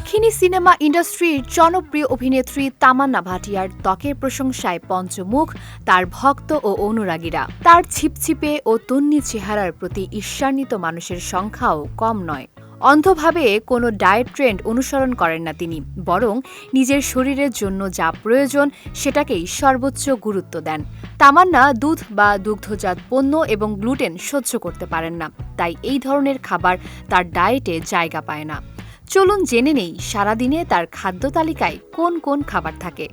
দক্ষিণী সিনেমা ইন্ডাস্ট্রির জনপ্রিয় অভিনেত্রী তামান্না ভাটিয়ার ত্বকের প্রশংসায় পঞ্চমুখ তার ভক্ত ও অনুরাগীরা। তার ছিপছিপে ও তন্নি চেহারার প্রতি ঈর্ষান্বিত মানুষের সংখ্যাও কম নয়। অন্ধভাবে কোনো ডায়েট ট্রেন্ড অনুসরণ করেন না তিনি, বরং নিজের শরীরের জন্য যা প্রয়োজন সেটাকেই সর্বোচ্চ গুরুত্ব দেন। তামান্না দুধ বা দুগ্ধজাত পণ্য এবং গ্লুটেন সহ্য করতে পারেন না, তাই এই ধরনের খাবার তার ডায়েটে জায়গা পায় না। চলুন জেনে নেই সারাদিনে তার খাদ্য তালিকায় কোন কোন খাবার থাকে।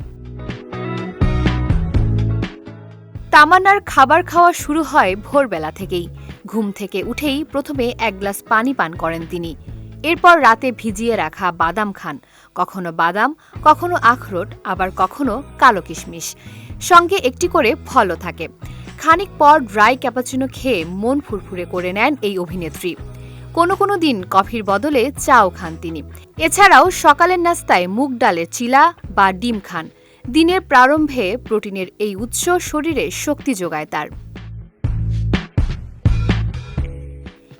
তামান্নার খাবার খাওয়া শুরু হয় ভোরবেলা থেকেই। ঘুম থেকে উঠেই প্রথমে এক গ্লাস পানি পান করেন তিনি। এরপর রাতে ভিজিয়ে রাখা বাদাম খান, কখনো বাদাম, কখনো আখরোট, আবার কখনো কালো কিশমিশ। সঙ্গে একটি করে ফলও থাকে। খানিক পর ড্রাই ক্যাপাচিনো খেয়ে মন ফুরফুরে করে নেন এই অভিনেত্রী। কোনো কোনো দিন কফির বদলে চাও খান তিনি। এছাড়াও সকালের নাস্তায় মুগ ডালের চিলা বা ডিম খান। দিনের প্রারম্ভে প্রোটিনের এই উৎস শরীরে শক্তি যোগায় তার।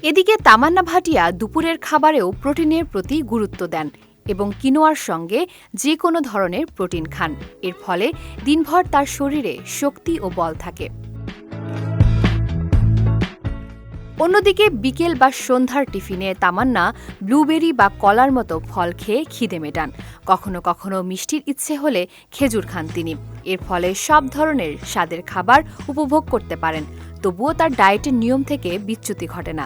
এদিকে তামান্না ভাটিয়া দুপুরের খাবারেও প্রোটিনের প্রতি গুরুত্ব দেন এবং কিনোয়ার সঙ্গে যে কোনো ধরনের প্রোটিন খান। এর ফলে দিনভর তার শরীরে শক্তি ও বল থাকে। অন্যদিকে বিকেল বা সন্ধ্যার টিফিনে তামান্না ব্লুবেরি বা কলার মতো ফল খেয়ে খিদে মেটান। কখনো কখনো মিষ্টির ইচ্ছে হলে খেজুর খান তিনি। এর ফলে সব ধরনের স্বাদের খাবার উপভোগ করতে পারেন, তবুও তার ডায়েটের নিয়ম থেকে বিচ্যুতি ঘটে না।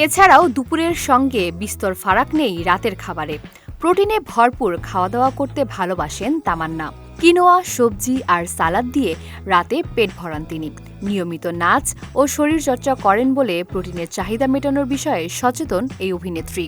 এছাড়াও দুপুরের সঙ্গে বিস্তর ফারাক নেই রাতের খাবারে। প্রোটিনে ভরপুর খাওয়া দাওয়া করতে ভালোবাসেন তামান্না। কিনোয়া, সবজি আর সালাদ দিয়ে রাতে পেট ভরান তিনি। নিয়মিত নাচ ও শরীরচর্চা করেন বলে প্রোটিনের চাহিদা মেটানোর বিষয়ে সচেতন এই অভিনেত্রী।